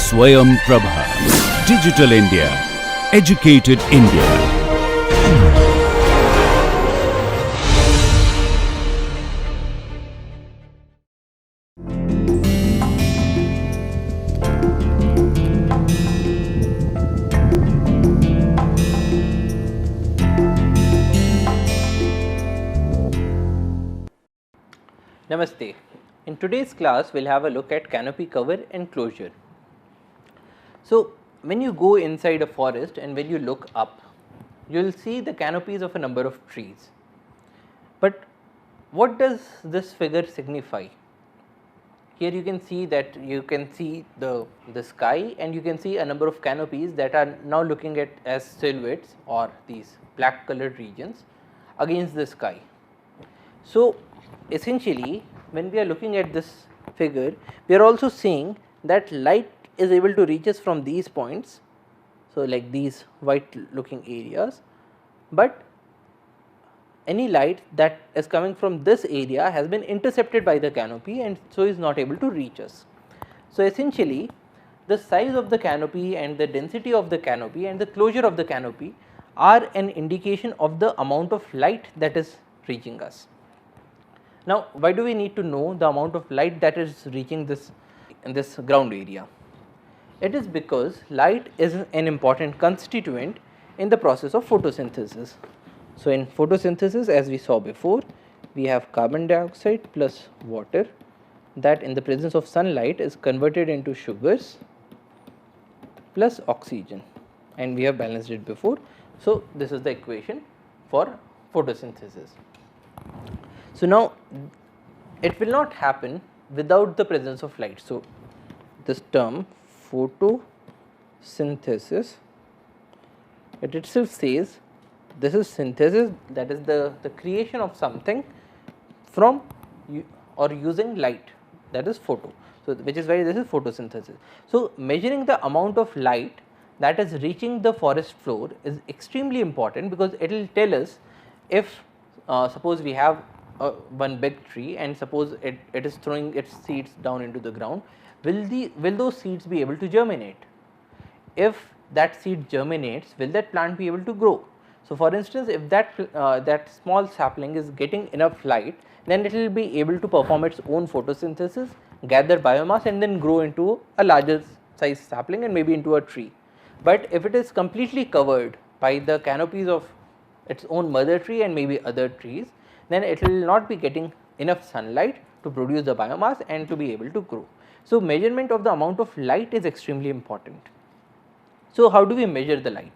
Swayam Prabha. Digital India. Educated India. Namaste. In today's class, we'll have a look at canopy cover and closure. So, when you go inside a forest and when you look up, you'll see the canopies of a number of trees. But what does this figure signify? Here you can see that you can see the sky, and you can see a number of canopies that are now looking at as silhouettes or these black colored regions against the sky. So, essentially when we are looking at this figure, we are also seeing that light is able to reach us from these points, so like these white looking areas, but any light that is coming from this area has been intercepted by the canopy and so is not able to reach us. So, essentially the size of the canopy and the density of the canopy and the closure of the canopy are an indication of the amount of light that is reaching us. Now, why do we need to know the amount of light that is reaching this ground area? It is because light is an important constituent in the process of photosynthesis. So, in photosynthesis, as we saw before, we have carbon dioxide plus water that in the presence of sunlight is converted into sugars plus oxygen, and we have balanced it before. So, this is the equation for photosynthesis. So, now it will not happen without the presence of light. So, this term photosynthesis, it itself says this is synthesis, that is the creation of something from or using light, that is photo. So, which is why this is photosynthesis. So, measuring the amount of light that is reaching the forest floor is extremely important, because it will tell us if suppose we have one big tree and suppose it is throwing its seeds down into the ground, will those seeds be able to germinate? If that seed germinates, will that plant be able to grow? So, for instance, if that small sapling is getting enough light, then it will be able to perform its own photosynthesis, gather biomass and then grow into a larger size sapling and maybe into a tree. But if it is completely covered by the canopies of its own mother tree and maybe other trees, then it will not be getting enough sunlight to produce the biomass and to be able to grow. So, measurement of the amount of light is extremely important. So, how do we measure the light?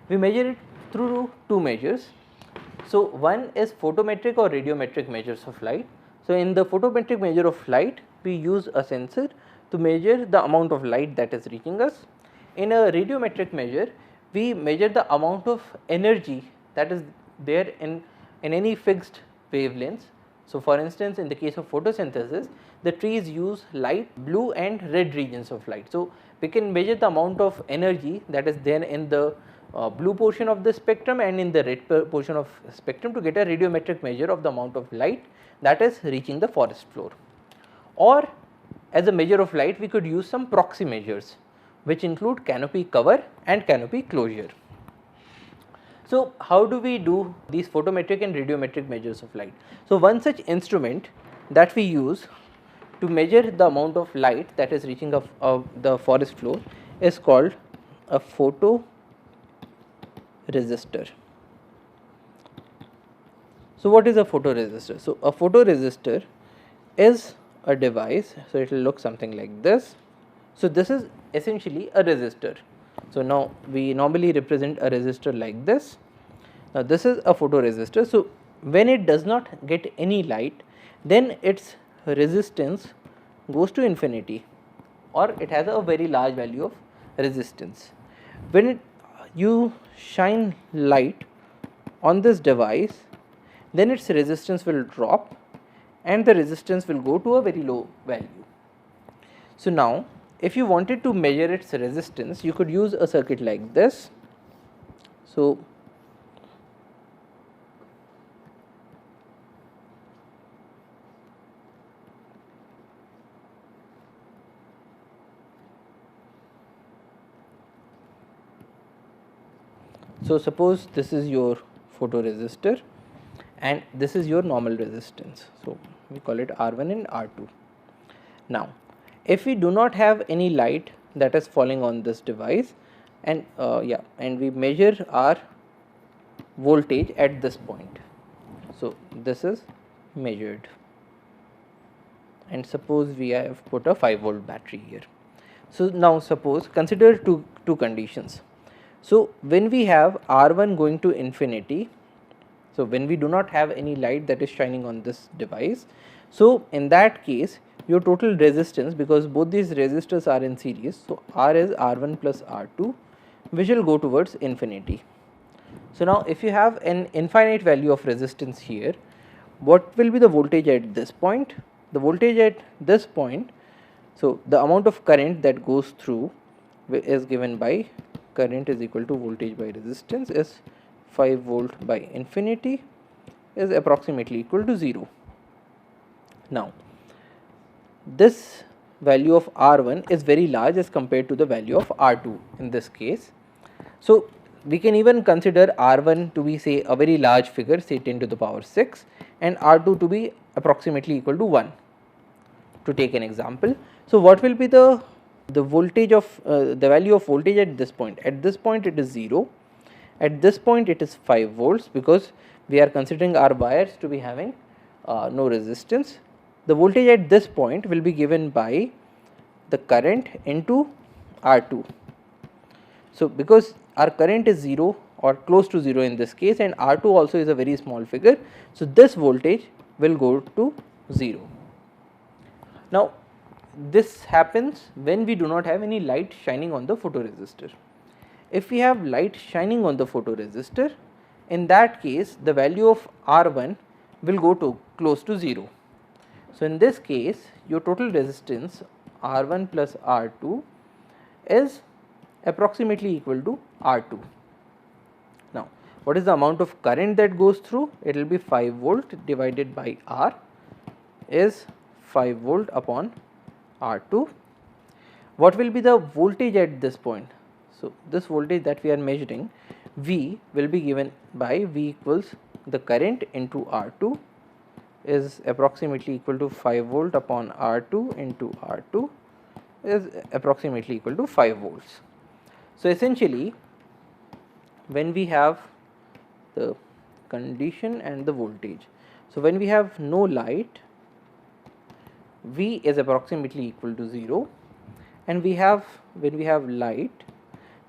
We measure it through two measures. So, one is photometric or radiometric measures of light. So, in the photometric measure of light, we use a sensor to measure the amount of light that is reaching us. In a radiometric measure, we measure the amount of energy that is there in any fixed wavelengths. So, for instance, in the case of photosynthesis, the trees use light blue and red regions of light. So, we can measure the amount of energy that is there in the blue portion of the spectrum and in the red portion of spectrum to get a radiometric measure of the amount of light that is reaching the forest floor. Or as a measure of light, we could use some proxy measures, which include canopy cover and canopy closure. So, how do we do these photometric and radiometric measures of light? So, one such instrument that we use to measure the amount of light that is reaching of the forest floor is called a photoresistor. So, what is a photoresistor? So, a photoresistor is a device, so it will look something like this. So, this is essentially a resistor. So, now we normally represent a resistor like this. Now, this is a photoresistor. So, when it does not get any light, then its resistance goes to infinity, or it has a very large value of resistance. When you shine light on this device, then its resistance will drop and the resistance will go to a very low value. So, now if you wanted to measure its resistance, you could use a circuit like this. So, So, suppose this is your photoresistor and this is your normal resistance. So, we call it R1 and R2. Now, if we do not have any light that is falling on this device and and we measure our voltage at this point. So, this is measured and suppose we have put a 5-volt battery here. So, now suppose consider two conditions. So, when we have R1 going to infinity, so when we do not have any light that is shining on this device, so in that case your total resistance, because both these resistors are in series, so R is R1 plus R2, which will go towards infinity. So, now if you have an infinite value of resistance here, what will be the voltage at this point? The voltage at this point, so the amount of current that goes through is given by current is equal to voltage by resistance is 5 volt by infinity is approximately equal to 0. Now, this value of R1 is very large as compared to the value of R2 in this case. So, we can even consider R1 to be say a very large figure, say 10 to the power 6, and R2 to be approximately equal to 1, to take an example. So, what will be the voltage of the value of voltage at this point? At this point it is 0, at this point it is 5 volts, because we are considering our wires to be having no resistance. The voltage at this point will be given by the current into R2. So, because our current is 0 or close to 0 in this case, and R2 also is a very small figure, so this voltage will go to 0. Now, this happens when we do not have any light shining on the photoresistor. If we have light shining on the photoresistor, in that case the value of R1 will go to close to 0. So, in this case your total resistance R1 plus R2 is approximately equal to R2. Now, what is the amount of current that goes through? It will be 5 volt divided by R is 5 volt upon R2. What will be the voltage at this point? So, this voltage that we are measuring, V will be given by V equals the current into R2 is approximately equal to 5 volt upon R2 into R2 is approximately equal to 5 volts. So, essentially when we have the condition and the voltage, so when we have no light, V is approximately equal to 0, and we have when we have light,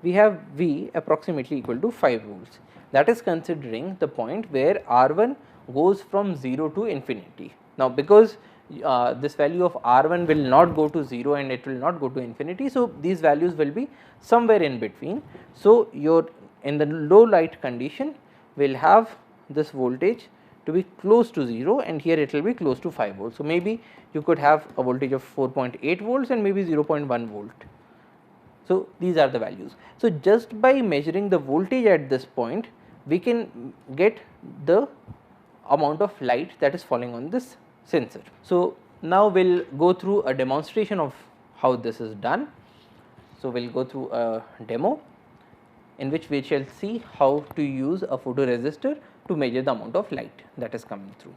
we have V approximately equal to 5 volts. That is considering the point where R1 goes from 0 to infinity. Now, because this value of R1 will not go to 0 and it will not go to infinity, so these values will be somewhere in between. So, your in the low light condition will have this voltage to be close to 0, and here it will be close to 5 volts. So, maybe you could have a voltage of 4.8 volts and maybe 0.1 volt. So, these are the values. So, just by measuring the voltage at this point, we can get the amount of light that is falling on this sensor. So, now we will go through a demonstration of how this is done. So, we will go through a demo in which we shall see how to use a photoresistor to measure the amount of light that is coming through.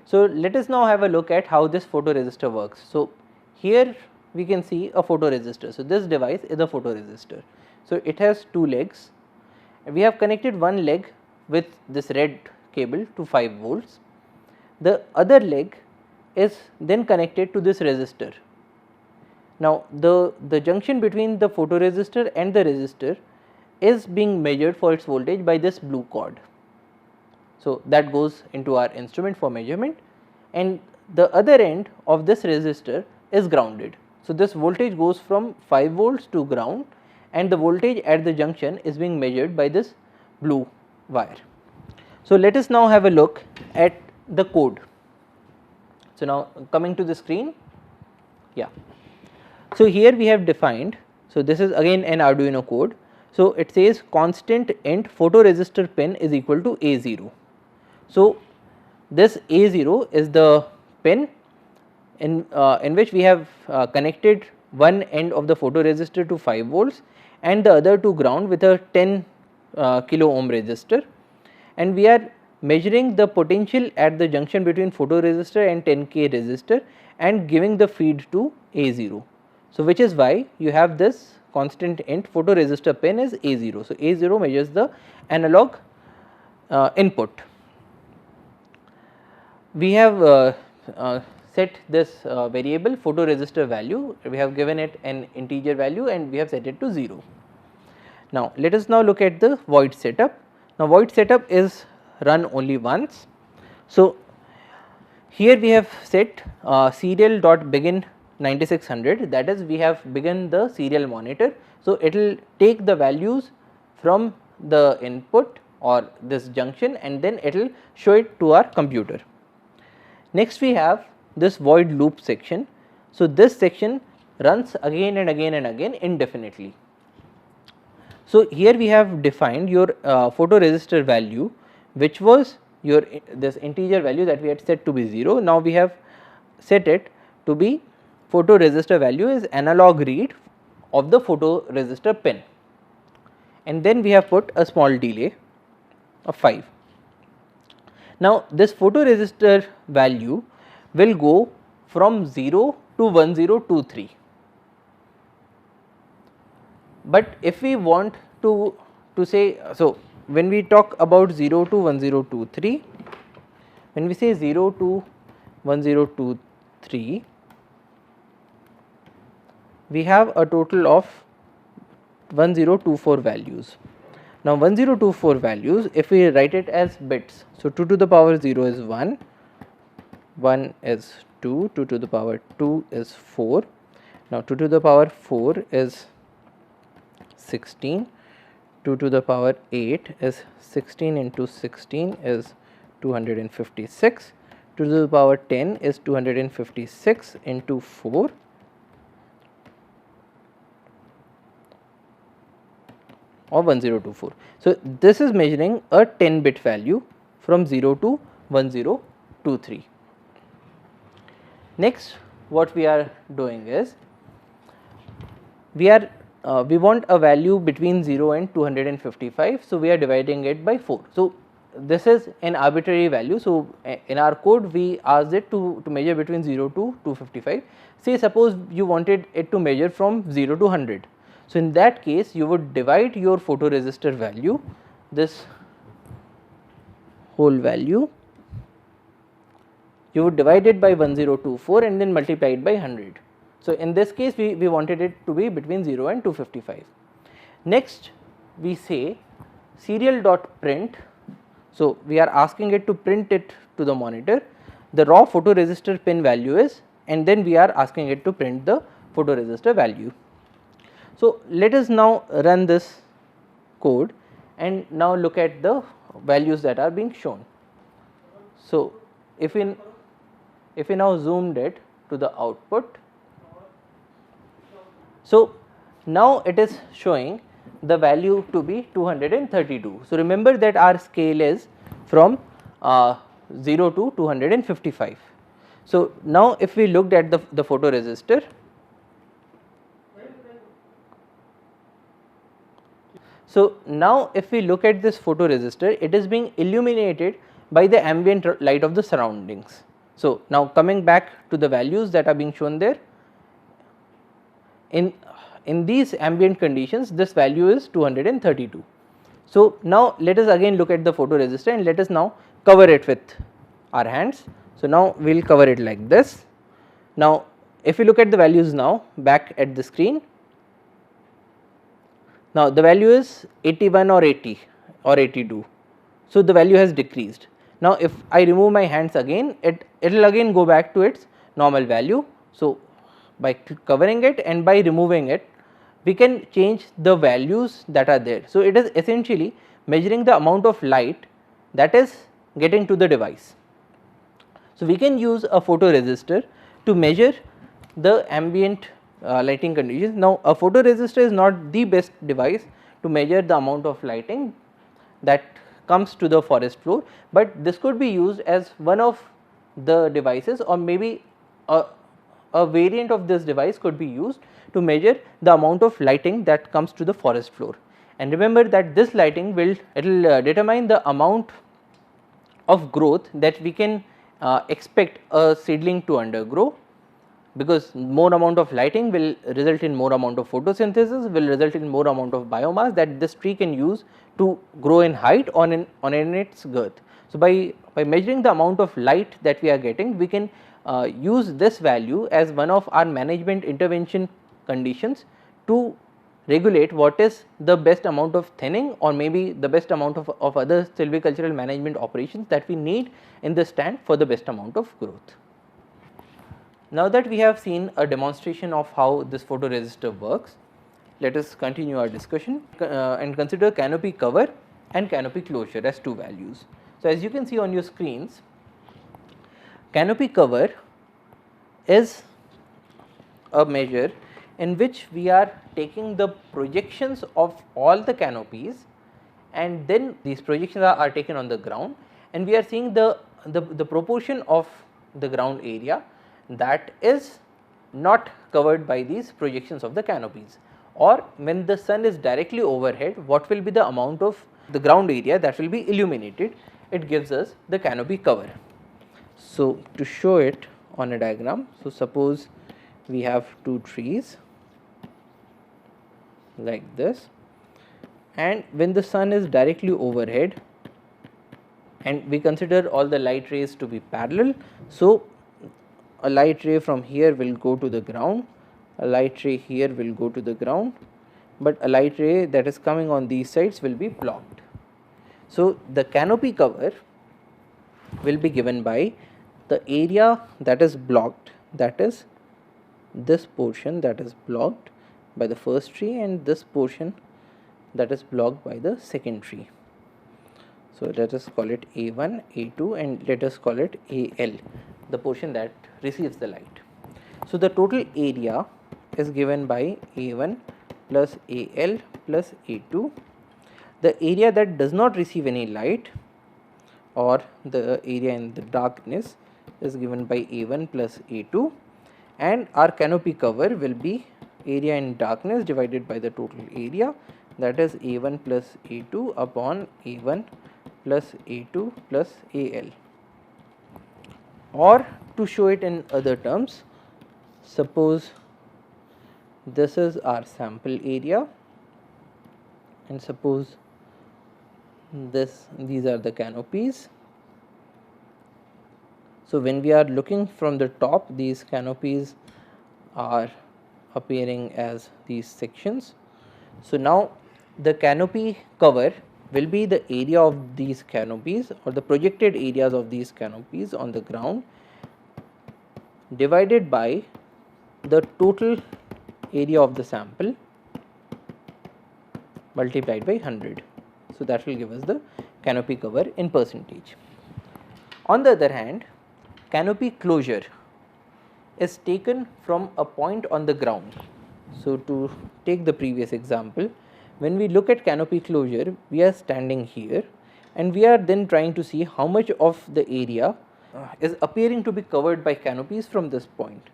So, let us now have a look at how this photoresistor works. So, here we can see a photoresistor. So, this device is a photoresistor. So, it has two legs. We have connected one leg with this red cable to 5 volts. The other leg is then connected to this resistor. Now, the junction between the photoresistor and the resistor is being measured for its voltage by this blue cord. So, that goes into our instrument for measurement, and the other end of this resistor is grounded. So, this voltage goes from 5 volts to ground, and the voltage at the junction is being measured by this blue wire. So, let us now have a look at the code. So, now coming to the screen, So, here we have defined, so this is again an Arduino code. So, it says constant int photoresistor pin is equal to A0. So, this A0 is the pin in which we have connected one end of the photoresistor to 5 volts and the other to ground with a 10 kilo ohm resistor, and we are measuring the potential at the junction between photoresistor and 10K resistor and giving the feed to A0. So, which is why you have this constant int photoresistor pin is A0. So, A0 measures the analog input. We have set this variable photoresistor value, we have given it an integer value and we have set it to 0. Now, let us now look at the void setup. Now, void setup is run only once. So, here we have set serial dot begin 9600, that is we have begun the serial monitor. So, it will take the values from the input or this junction and then it will show it to our computer. Next we have this void loop section. So, this section runs again and again and again indefinitely. So, here we have defined your photoresistor value, which was your this integer value that we had set to be 0. Now, we have set it to be photoresistor value is analog read of the photoresistor pin, and then we have put a small delay of 5. Now, this photoresistor value will go from 0 to 1023. But if we want to say, so when we talk about 0 to 1023, when we say 0 to 1023, we have a total of 1024 values. Now, 1024 values, if we write it as bits, so 2 to the power 0 is 1, 1 is 2, 2 to the power 2 is 4, now 2 to the power 4 is 16, 2 to the power 8 is 16 into 16 is 256, 2 to the power 10 is 256 into 4, or 1024. So, this is measuring a 10 bit value from 0 to 1023. Next, what we are doing is we want a value between 0 and 255. So, we are dividing it by 4. So, this is an arbitrary value. So, in our code we asked it to measure between 0 to 255. Say suppose you wanted it to measure from 0 to 100. So, in that case you would divide your photoresistor value, this whole value, you would divide it by 1024 and then multiply it by 100. So, in this case we wanted it to be between 0 and 255. Next we say serial dot print. So, we are asking it to print it to the monitor, the raw photoresistor pin value is, and then we are asking it to print the photoresistor value. So, let us now run this code and now look at the values that are being shown. So, if we now zoomed it to the output, so now it is showing the value to be 232. So, remember that our scale is from 0 to 255. So, now if we looked at the photoresistor, so now if we look at this photoresistor, it is being illuminated by the ambient light of the surroundings. So, now coming back to the values that are being shown there, in these ambient conditions this value is 232. So, now let us again look at the photoresistor and let us now cover it with our hands. So, now we will cover it like this. Now, if we look at the values now back at the screen, now the value is 81 or 80 or 82. So, the value has decreased. Now, if I remove my hands again, it will again go back to its normal value. So, by covering it and by removing it, we can change the values that are there. So, it is essentially measuring the amount of light that is getting to the device. So, we can use a photoresistor to measure the ambient lighting conditions. Now, a photoresistor is not the best device to measure the amount of lighting that comes to the forest floor, but this could be used as one of the devices, or maybe a variant of this device could be used to measure the amount of lighting that comes to the forest floor. And remember that this lighting will determine the amount of growth that we can expect a seedling to undergo, because more amount of lighting will result in more amount of photosynthesis, will result in more amount of biomass that this tree can use to grow in height on in its girth. So, by measuring the amount of light that we are getting, we can use this value as one of our management intervention conditions to regulate what is the best amount of thinning or maybe the best amount of other silvicultural management operations that we need in the stand for the best amount of growth. Now that we have seen a demonstration of how this photoresistor works, let us continue our discussion and consider canopy cover and canopy closure as two values. So, as you can see on your screens, canopy cover is a measure in which we are taking the projections of all the canopies, and then these projections are taken on the ground, and we are seeing the proportion of the ground area that is not covered by these projections of the canopies, or when the sun is directly overhead, what will be the amount of the ground area that will be illuminated. It gives us the canopy cover. So, to show it on a diagram, so suppose we have two trees like this, and when the sun is directly overhead and we consider all the light rays to be parallel. So, a light ray from here will go to the ground, a light ray here will go to the ground, but a light ray that is coming on these sides will be blocked. So, the canopy cover will be given by the area that is blocked, that is this portion that is blocked by the first tree and this portion that is blocked by the second tree. So, let us call it A1, A2 and let us call it AL, the portion that receives the light. So, the total area is given by A1 plus AL plus A2. The area that does not receive any light, or the area in the darkness, is given by A1 plus A2, and our canopy cover will be area in darkness divided by the total area, that is A1 plus A2 upon A1 plus A2 plus AL. Or to show it in other terms, suppose this is our sample area and suppose these are the canopies. So, when we are looking from the top, these canopies are appearing as these sections. So, now the canopy cover will be the area of these canopies or the projected areas of these canopies on the ground divided by the total area of the sample multiplied by 100. So, that will give us the canopy cover in percentage. On the other hand, canopy closure is taken from a point on the ground. So, to take the previous example, when we look at canopy closure, we are standing here and we are then trying to see how much of the area is appearing to be covered by canopies from this point.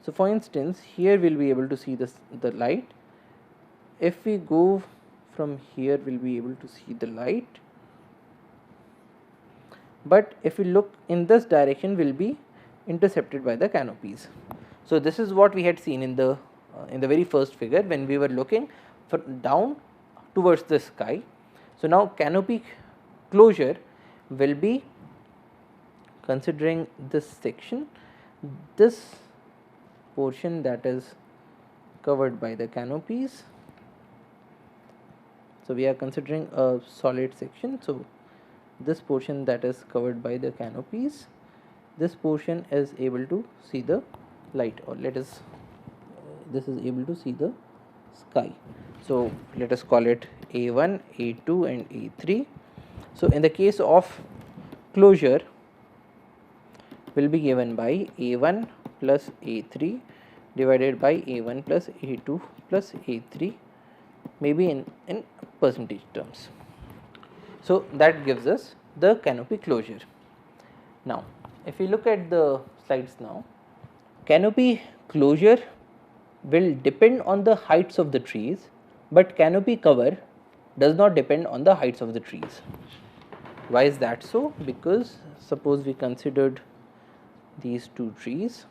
So, for instance, here we will be able to see the light. If we go from here, we will be able to see the light, but if we look in this direction, we will be intercepted by the canopies. So, this is what we had seen in the very first figure when we were looking down towards the sky. So, now canopy closure will be considering this section, this portion that is covered by the canopies. So, we are considering a solid section. So, this portion that is covered by the canopies, this portion is able to see the light, or this is able to see the sky. So, let us call it A1, A2 and A3. So, in the case of closure will be given by A1 plus A3 divided by A1 plus A2 plus A3, maybe in percentage terms. So, that gives us the canopy closure. Now, if we look at the slides now, canopy closure will depend on the heights of the trees, but canopy cover does not depend on the heights of the trees. Why is that so? Because suppose we considered these two trees.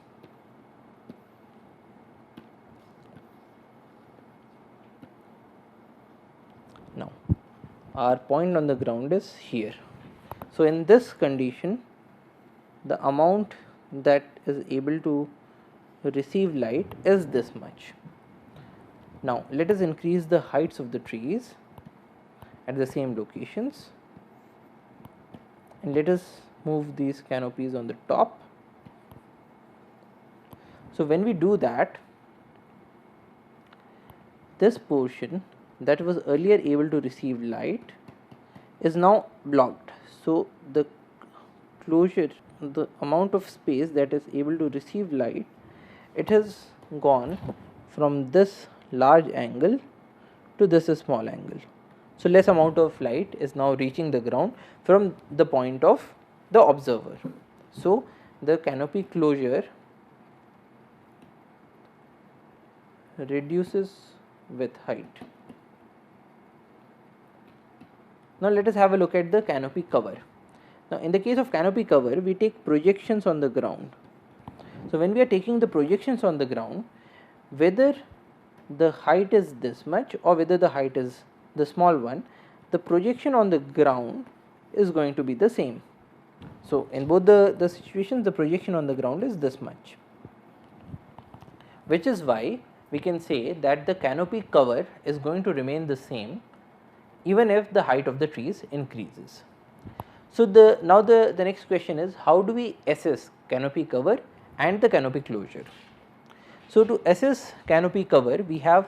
Now, our point on the ground is here. So, in this condition, the amount that is able to receive light is this much. Now, let us increase the heights of the trees at the same locations, and let us move these canopies on the top. So, when we do that, this portion that was earlier able to receive light is now blocked. So, the closure, the amount of space that is able to receive light, it has gone from this large angle to this small angle. So, less amount of light is now reaching the ground from the point of the observer. So, the canopy closure reduces with height. Now, let us have a look at the canopy cover. Now, in the case of canopy cover, we take projections on the ground. So, when we are taking the projections on the ground, whether the height is this much or whether the height is the small one, the projection on the ground is going to be the same. So, in both the situations, the projection on the ground is this much, which is why we can say that the canopy cover is going to remain the same even if the height of the trees increases. So, now the next question is, how do we assess canopy cover and the canopy closure? So, to assess canopy cover, we have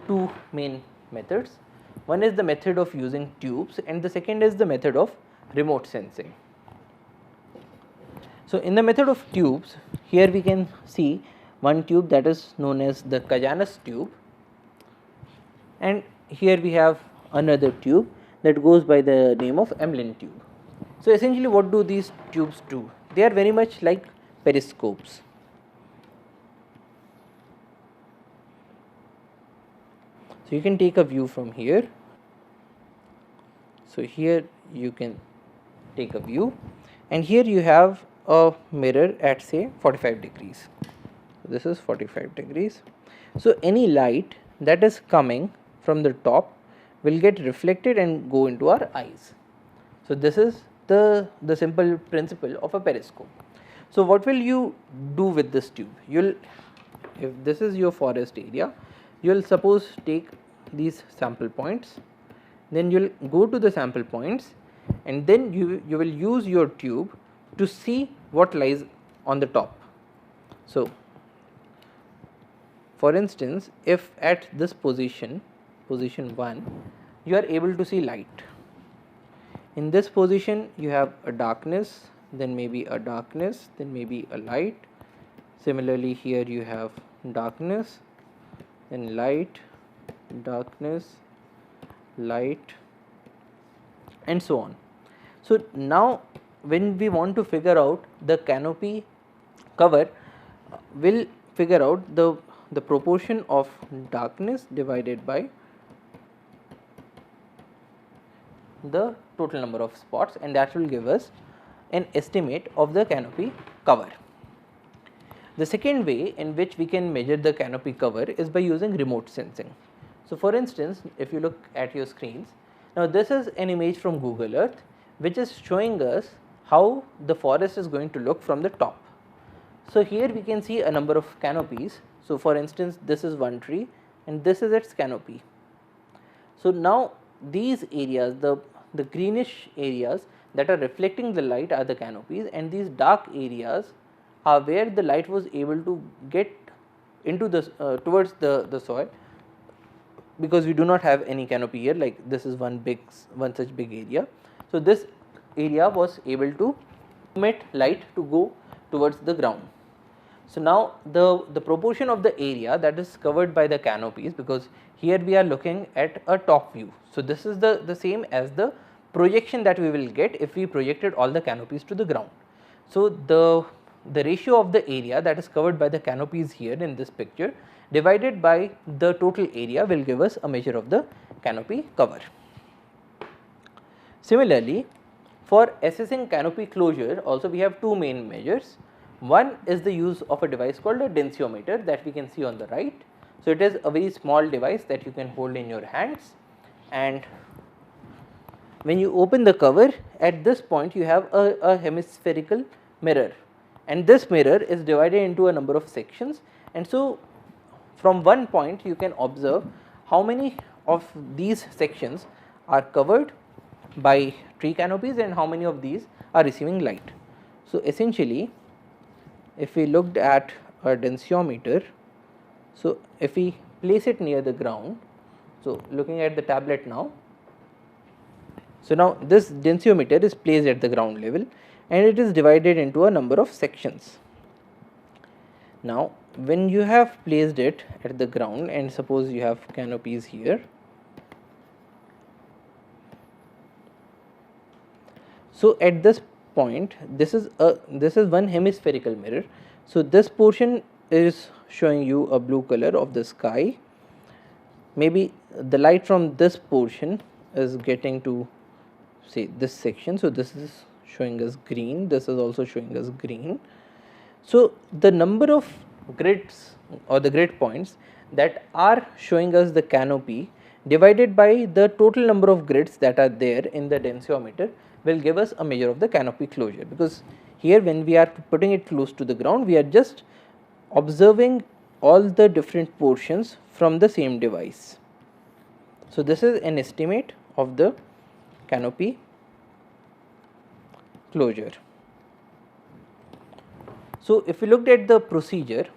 two main methods. One is the method of using tubes and the second is the method of remote sensing. So, in the method of tubes, here we can see one tube that is known as the Cajanus tube, and here we have another tube that goes by the name of Emlyn tube. So, essentially what do these tubes do? They are very much like periscopes. So, you can take a view from here. So, here you can take a view, and here you have a mirror at say 45 degrees. So, this is 45 degrees. So, any light that is coming from the top will get reflected and go into our eyes. So, this is the simple principle of a periscope. So, what will you do with this tube? If this is your forest area, you will suppose take these sample points, then you will go to the sample points and then you will use your tube to see what lies on the top. So, for instance, if at this position 1, you are able to see light. In this position you have a darkness, then maybe a darkness, then maybe a light. Similarly, here you have darkness, then light, darkness, light, and so on. So, now when we want to figure out the canopy cover, we will figure out the proportion of darkness divided by the total number of spots, and that will give us an estimate of the canopy cover. The second way in which we can measure the canopy cover is by using remote sensing. So, for instance, if you look at your screens, now this is an image from Google Earth which is showing us how the forest is going to look from the top. So, here we can see a number of canopies. So, for instance, this is one tree and this is its canopy. So, now these areas, the greenish areas that are reflecting the light are the canopies, and these dark areas are where the light was able to get into the towards the soil, because we do not have any canopy here, like this is one such big area. So, this area was able to emit light to go towards the ground. So, now the proportion of the area that is covered by the canopies, because here we are looking at a top view. So, this is the same as the projection that we will get if we projected all the canopies to the ground. So, the ratio of the area that is covered by the canopies here in this picture divided by the total area will give us a measure of the canopy cover. Similarly, for assessing canopy closure also we have two main measures. One is the use of a device called a densiometer that we can see on the right. So, it is a very small device that you can hold in your hands, and when you open the cover, at this point you have a hemispherical mirror, and this mirror is divided into a number of sections, and so from one point you can observe how many of these sections are covered by tree canopies and how many of these are receiving light. So, essentially if we looked at a densiometer, so if we place it near the ground, so looking at the tablet now, so now this densiometer is placed at the ground level and it is divided into a number of sections. Now, when you have placed it at the ground and suppose you have canopies here, so at this point this is one hemispherical mirror. So, this portion is showing you a blue color of the sky, maybe the light from this portion is getting to say this section. So, this is showing us green, this is also showing us green. So, the number of grids or the grid points that are showing us the canopy divided by the total number of grids that are there in the densiometer will give us a measure of the canopy closure, because here when we are putting it close to the ground we are just observing all the different portions from the same device. So, this is an estimate of the canopy closure. So, if we looked at the procedure,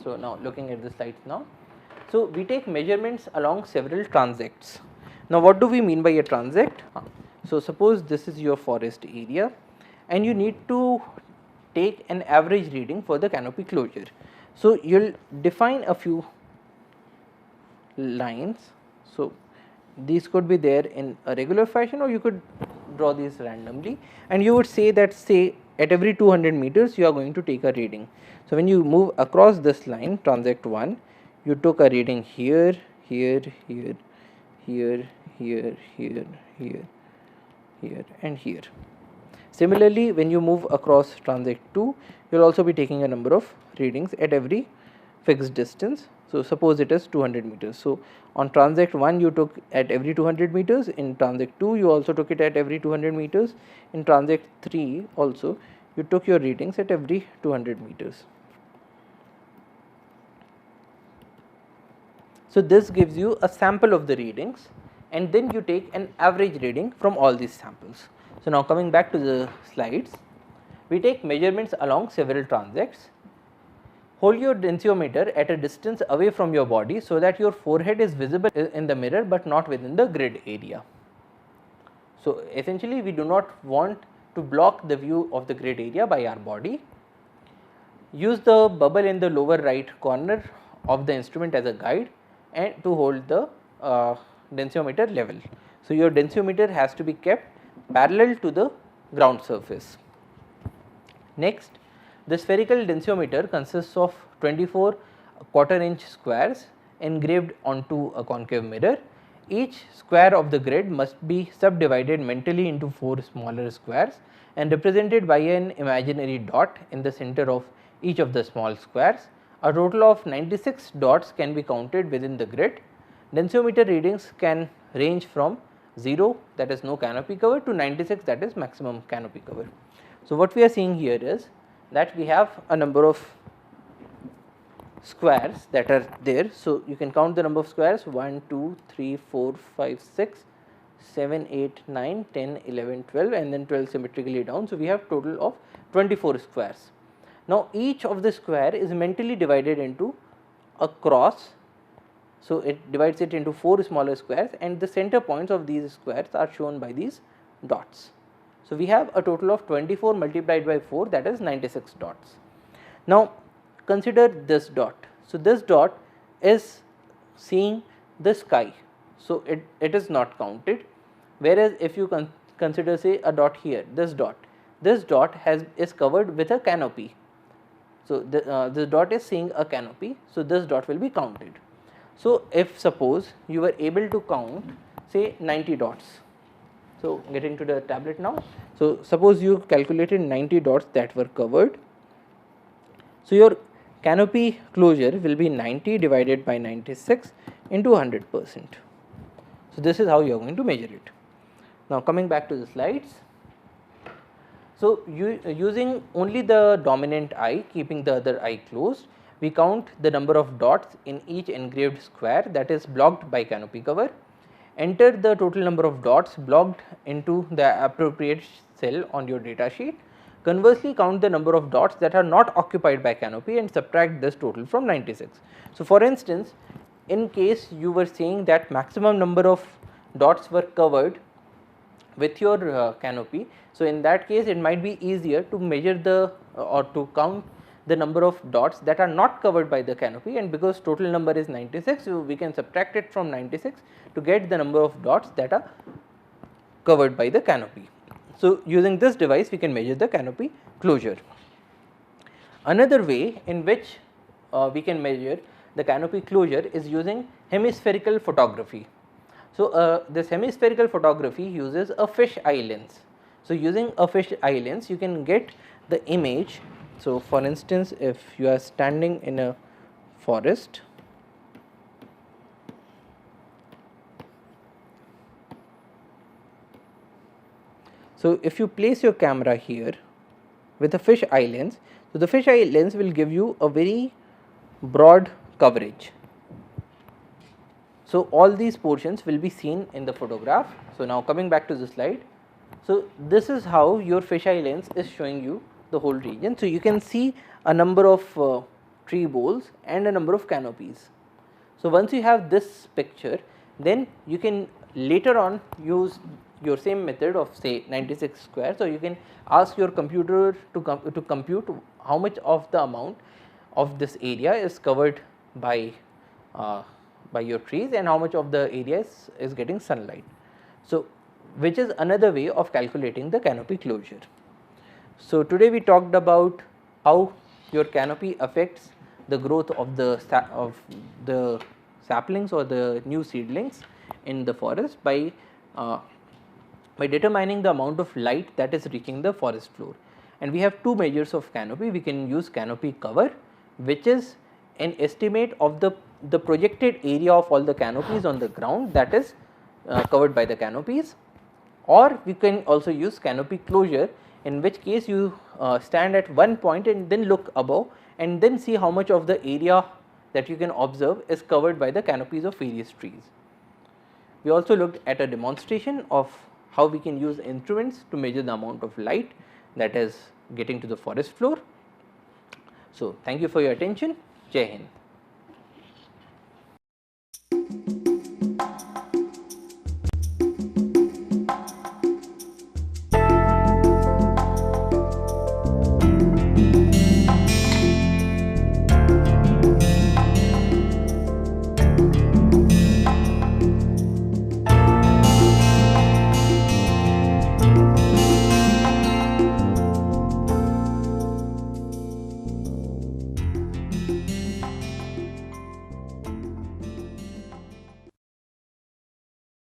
so now looking at the slides now, so we take measurements along several transects. Now, what do we mean by a transect? So, suppose this is your forest area and you need to take an average reading for the canopy closure. So, you will define a few lines. So, these could be there in a regular fashion or you could draw these randomly, and you would say that say at every 200 meters you are going to take a reading. So, when you move across this line transect 1, you took a reading here, here, here, here, here, here, here, here and here. Similarly, when you move across transect 2, you will also be taking a number of readings at every fixed distance. So, suppose it is 200 meters. So, on transect 1 you took at every 200 meters, in transect 2 you also took it at every 200 meters, in transect 3 also you took your readings at every 200 meters. So, this gives you a sample of the readings and then you take an average reading from all these samples. So, now coming back to the slides, we take measurements along several transects. Hold your densiometer at a distance away from your body so that your forehead is visible in the mirror, but not within the grid area. So, essentially we do not want to block the view of the grid area by our body. Use the bubble in the lower right corner of the instrument as a guide and to hold the densiometer level. So, your densiometer has to be kept parallel to the ground surface. Next, the spherical densiometer consists of 24 quarter-inch squares engraved onto a concave mirror. Each square of the grid must be subdivided mentally into 4 smaller squares and represented by an imaginary dot in the center of each of the small squares. A total of 96 dots can be counted within the grid. Densiometer readings can range from 0, that is no canopy cover, to 96, that is maximum canopy cover. So, what we are seeing here is that we have a number of squares that are there. So, you can count the number of squares 1, 2, 3, 4, 5, 6, 7, 8, 9, 10, 11, 12 and then 12 symmetrically down. So, we have total of 24 squares. Now, each of the square is mentally divided into a cross. So, it divides it into 4 smaller squares and the center points of these squares are shown by these dots. So, we have a total of 24 multiplied by 4, that is 96 dots. Now, consider this dot. So, this dot is seeing the sky. So, it is not counted, whereas if you consider say a dot here, this dot is covered with a canopy. So, this dot is seeing a canopy. So, this dot will be counted. So, if suppose you were able to count say 90 dots. So, getting to the tablet now. So, suppose you calculated 90 dots that were covered. So, your canopy closure will be 90 divided by 96 into 100%. So, this is how you are going to measure it. Now, coming back to the slides. So, using only the dominant eye, keeping the other eye closed, we count the number of dots in each engraved square that is blocked by canopy cover, enter the total number of dots blocked into the appropriate cell on your data sheet, conversely count the number of dots that are not occupied by canopy and subtract this total from 96. So, for instance, in case you were saying that maximum number of dots were covered with your canopy. So, in that case it might be easier to measure the or to count the number of dots that are not covered by the canopy, and because total number is 96, so we can subtract it from 96 to get the number of dots that are covered by the canopy. So, using this device we can measure the canopy closure. Another way in which we can measure the canopy closure is using hemispherical photography. So, this hemispherical photography uses a fish eye lens. So, using a fish eye lens you can get the image. So, for instance, if you are standing in a forest, so if you place your camera here with a fish eye lens, so the fish eye lens will give you a very broad coverage. So, all these portions will be seen in the photograph. So, now coming back to the slide. So, this is how your fisheye lens is showing you the whole region. So, you can see a number of tree boles and a number of canopies. So, once you have this picture, then you can later on use your same method of say 96 square. So, you can ask your computer to compute how much of the amount of this area is covered by your trees and how much of the area is getting sunlight. So, which is another way of calculating the canopy closure. So, today we talked about how your canopy affects the growth of the saplings or the new seedlings in the forest by determining the amount of light that is reaching the forest floor. And we have two measures of canopy. We can use canopy cover, which is an estimate of the projected area of all the canopies on the ground that is covered by the canopies, or we can also use canopy closure, in which case you stand at one point and then look above and then see how much of the area that you can observe is covered by the canopies of various trees. We also looked at a demonstration of how we can use instruments to measure the amount of light that is getting to the forest floor. So, thank you for your attention. Jai Hind.